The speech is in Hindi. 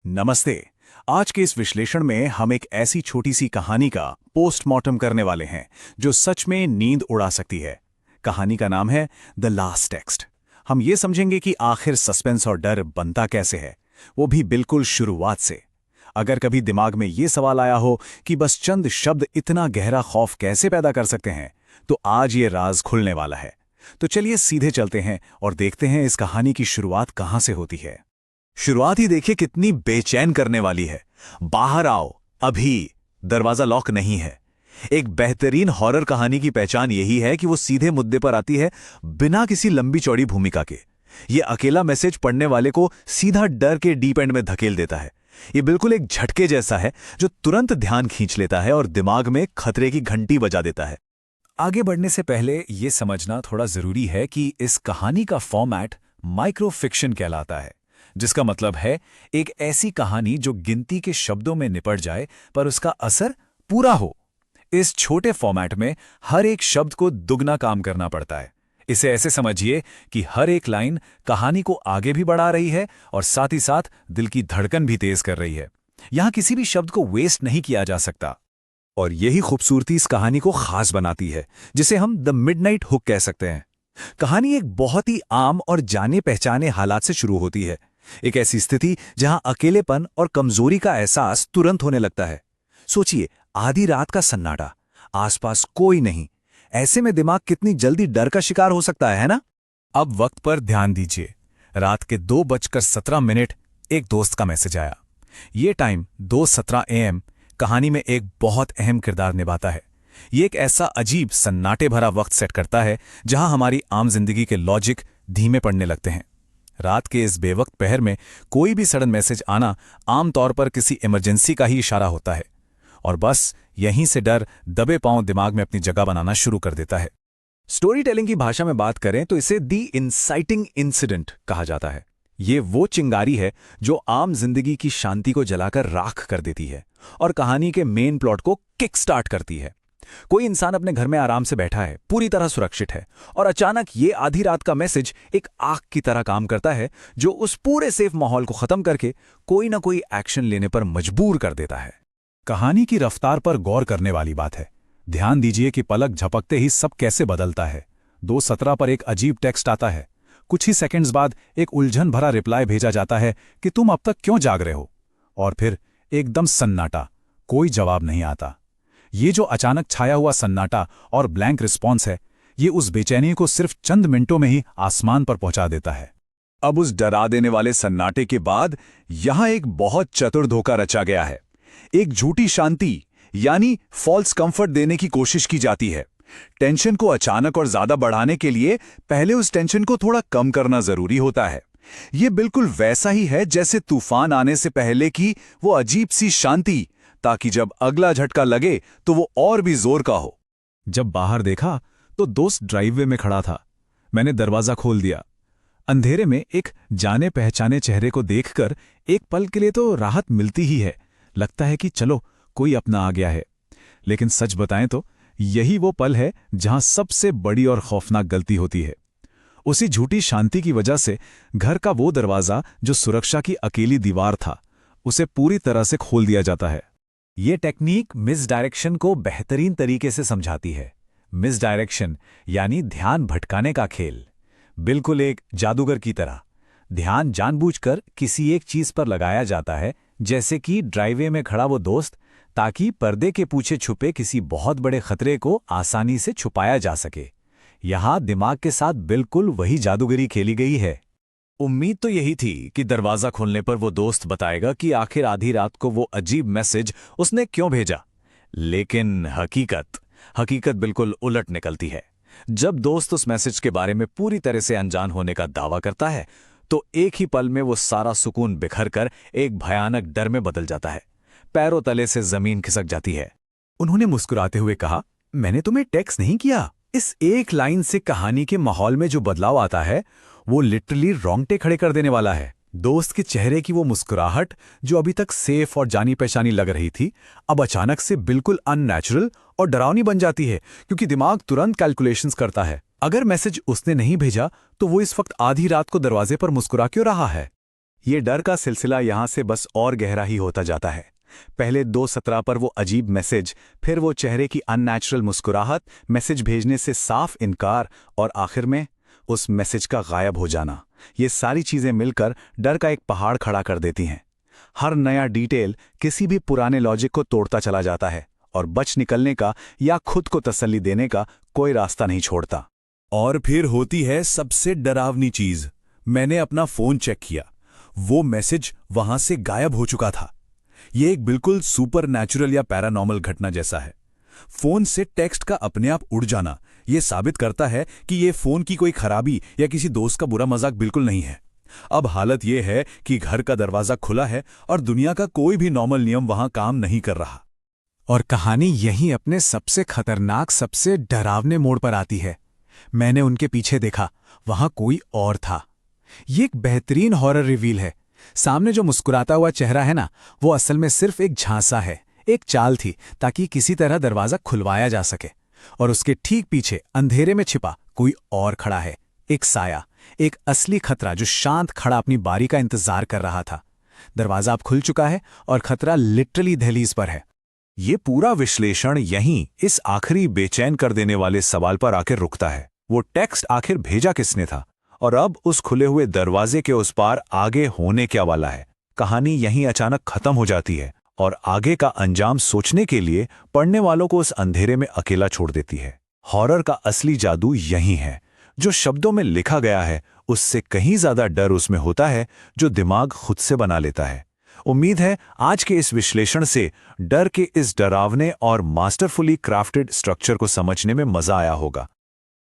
नमस्ते। आज के इस विश्लेषण में हम एक ऐसी छोटी सी कहानी का पोस्टमार्टम करने वाले हैं जो सच में नींद उड़ा सकती है। कहानी का नाम है द लास्ट टेक्स्ट। हम ये समझेंगे कि आखिर सस्पेंस और डर बनता कैसे है, वो भी बिल्कुल शुरुआत से। अगर कभी दिमाग में ये सवाल आया हो कि बस चंद शब्द इतना गहरा खौफ कैसे पैदा कर सकते हैं, तो आज ये राज खुलने वाला है। तो चलिए सीधे चलते हैं और देखते हैं इस कहानी की शुरुआत कहाँ से होती है। शुरुआत ही देखिए कितनी बेचैन करने वाली है। बाहर आओ अभी, दरवाजा लॉक नहीं है। एक बेहतरीन हॉरर कहानी की पहचान यही है कि वो सीधे मुद्दे पर आती है, बिना किसी लंबी चौड़ी भूमिका के। ये अकेला मैसेज पढ़ने वाले को सीधा डर के डीप एंड में धकेल देता है। ये बिल्कुल एक झटके जैसा है जो तुरंत ध्यान खींच लेता है और दिमाग में खतरे की घंटी बजा देता है। आगे बढ़ने से पहले ये समझना थोड़ा जरूरी है कि इस कहानी का फॉर्मेट माइक्रो फिक्शन कहलाता है, जिसका मतलब है एक ऐसी कहानी जो गिनती के शब्दों में निपट जाए पर उसका असर पूरा हो। इस छोटे फॉर्मेट में हर एक शब्द को दुगना काम करना पड़ता है। इसे ऐसे समझिए कि हर एक लाइन कहानी को आगे भी बढ़ा रही है और साथ ही साथ दिल की धड़कन भी तेज कर रही है। यहां किसी भी शब्द को वेस्ट नहीं किया जा सकता। और यही खूबसूरती इस कहानी को खास बनाती है, जिसे हम द मिडनाइट हुक कह सकते हैं। कहानी एक बहुत ही आम और जाने पहचाने हालात से शुरू होती है। एक ऐसी स्थिति जहां अकेलेपन और कमजोरी का एहसास तुरंत होने लगता है। सोचिए, आधी रात का सन्नाटा, आसपास कोई नहीं। ऐसे में दिमाग कितनी जल्दी डर का शिकार हो सकता है ना? अब वक्त पर ध्यान दीजिए। रात के 2:17 एक दोस्त का मैसेज आया। ये टाइम 2:17 AM कहानी में एक बहुत अहम किरदार निभाता है। ये एक ऐसा अजीब सन्नाटे भरा वक्त सेट करता है जहां हमारी आम जिंदगी के लॉजिक धीमे पड़ने लगते हैं। रात के इस बेवक्त पहर में कोई भी सडन मैसेज आना आमतौर पर किसी इमरजेंसी का ही इशारा होता है, और बस यहीं से डर दबे पांव दिमाग में अपनी जगह बनाना शुरू कर देता है। स्टोरी टेलिंग की भाषा में बात करें तो इसे दी इंसाइटिंग इंसिडेंट कहा जाता है। ये वो चिंगारी है जो आम जिंदगी की शांति को जलाकर राख कर देती है और कहानी के मेन प्लॉट को किक स्टार्ट करती है। कोई इंसान अपने घर में आराम से बैठा है, पूरी तरह सुरक्षित है, और अचानक ये आधी रात का मैसेज एक आग की तरह काम करता है जो उस पूरे सेफ माहौल को खत्म करके कोई ना कोई एक्शन लेने पर मजबूर कर देता है। कहानी की रफ्तार पर गौर करने वाली बात है। ध्यान दीजिए कि पलक झपकते ही सब कैसे बदलता है। 2:17 पर एक अजीब टेक्स्ट आता है। कुछ ही सेकंड्स बाद एक उलझन भरा रिप्लाई भेजा जाता है कि तुम अब तक क्यों जाग रहे हो, और फिर एकदम सन्नाटा, कोई जवाब नहीं आता। ये जो अचानक छाया हुआ सन्नाटा और ब्लैंक रिस्पॉन्स है, ये उस बेचैनी को सिर्फ चंद मिनटों में ही आसमान पर पहुंचा देता है। अब उस डरा देने वाले सन्नाटे के बाद यहां एक बहुत चतुर धोखा रचा गया है। एक झूठी शांति यानी फॉल्स कंफर्ट देने की कोशिश की जाती है। टेंशन को अचानक और ज्यादा बढ़ाने के लिए पहले उस टेंशन को थोड़ा कम करना जरूरी होता है। ये बिल्कुल वैसा ही है जैसे तूफान आने से पहले की वो अजीब सी शांति, ताकि जब अगला झटका लगे तो वो और भी जोर का हो। जब बाहर देखा तो दोस्त ड्राइववे में खड़ा था। मैंने दरवाजा खोल दिया। अंधेरे में एक जाने पहचाने चेहरे को देखकर एक पल के लिए तो राहत मिलती ही है। लगता है कि चलो कोई अपना आ गया है। लेकिन सच बताएं तो यही वो पल है जहां सबसे बड़ी और खौफनाक गलती होती है। उसी झूठी शांति की वजह से घर का वो दरवाजा जो सुरक्षा की अकेली दीवार था, उसे पूरी तरह से खोल दिया जाता है। ये टेक्निक मिसडायरेक्शन को बेहतरीन तरीके से समझाती है। मिसडायरेक्शन यानी ध्यान भटकाने का खेल, बिल्कुल एक जादूगर की तरह। ध्यान जानबूझकर किसी एक चीज पर लगाया जाता है, जैसे कि ड्राइववे में खड़ा वो दोस्त, ताकि पर्दे के पीछे छुपे किसी बहुत बड़े खतरे को आसानी से छुपाया जा सके। यहां दिमाग के साथ बिल्कुल वही जादूगरी खेली गई है। उम्मीद तो यही थी कि दरवाजा खोलने पर वो दोस्त बताएगा कि आखिर आधी रात को वो अजीब मैसेज उसने क्यों भेजा। लेकिन हकीकत बिल्कुल उलट निकलती है। जब दोस्त उस मैसेज के बारे में पूरी तरह से अनजान होने का दावा करता है, तो एक ही पल में वो सारा सुकून बिखर कर एक भयानक डर में बदल जाता है। पैरों तले से जमीन खिसक जाती है। उन्होंने मुस्कुराते हुए कहा, मैंने तुम्हें टेक्स्ट नहीं किया। इस एक लाइन से कहानी के माहौल में जो बदलाव आता है, वो लिटरली रोंगटे खड़े कर देने वाला है। दोस्त के चेहरे की वो मुस्कुराहट जो अभी तक सेफ और जानी पहचानी लग रही थी, अब अचानक से बिल्कुल अननेचुरल और डरावनी बन जाती है, क्योंकि दिमाग तुरंत कैलकुलेशंस करता है। अगर मैसेज उसने नहीं भेजा तो वो इस वक्त आधी रात को दरवाजे पर मुस्कुरा क्यों रहा है? ये डर का सिलसिला यहां से बस और गहरा ही होता जाता है। पहले 2 सत्रह पर वो अजीब मैसेज, फिर वो चेहरे की अननेचुरल मुस्कुराहट, मैसेज भेजने से साफ इनकार और आखिर में उस मैसेज का गायब हो जाना। ये सारी चीजें मिलकर डर का एक पहाड़ खड़ा कर देती हैं। हर नया डिटेल किसी भी पुराने लॉजिक को तोड़ता चला जाता है और बच निकलने का या खुद को तसल्ली देने का कोई रास्ता नहीं छोड़ता। और फिर होती है सबसे डरावनी चीज। मैंने अपना फोन चेक किया, वो मैसेज वहां से गायब हो चुका था। ये एक बिल्कुल सुपरनैचुरल या पैरानॉर्मल घटना जैसा है। फोन से टेक्स्ट का अपने आप उड़ जाना ये साबित करता है कि ये फोन की कोई खराबी या किसी दोस्त का बुरा मजाक बिल्कुल नहीं है। अब हालत यह है कि घर का दरवाजा खुला है और दुनिया का कोई भी नॉर्मल नियम वहां काम नहीं कर रहा। और कहानी यहीं अपने सबसे खतरनाक, सबसे डरावने मोड़ पर आती है। मैंने उनके पीछे देखा, वहां कोई और था। ये एक बेहतरीन हॉरर रिवील है। सामने जो मुस्कुराता हुआ चेहरा है ना, वो असल में सिर्फ एक झांसा है, एक चाल थी ताकि किसी तरह दरवाजा खुलवाया जा सके। और उसके ठीक पीछे अंधेरे में छिपा कोई और खड़ा है, एक साया, एक असली खतरा जो शांत खड़ा अपनी बारी का इंतजार कर रहा था। दरवाजा अब खुल चुका है और खतरा लिटरली दहलीज पर है। ये पूरा विश्लेषण यहीं इस आखिरी बेचैन कर देने वाले सवाल पर आकर रुकता है। वो टेक्स्ट आखिर भेजा किसने था और अब उस खुले हुए दरवाजे के उस पार आगे होने क्या वाला है। कहानी यहीं अचानक खत्म हो जाती है और आगे का अंजाम सोचने के लिए पढ़ने वालों को उस अंधेरे में अकेला छोड़ देती है। हॉरर का असली जादू यहीं है। जो शब्दों में लिखा गया है उससे कहीं ज्यादा डर उसमें होता है जो दिमाग खुद से बना लेता है। उम्मीद है आज के इस विश्लेषण से डर के इस डरावने और मास्टरफुली क्राफ्टेड स्ट्रक्चर को समझने में मजा आया होगा।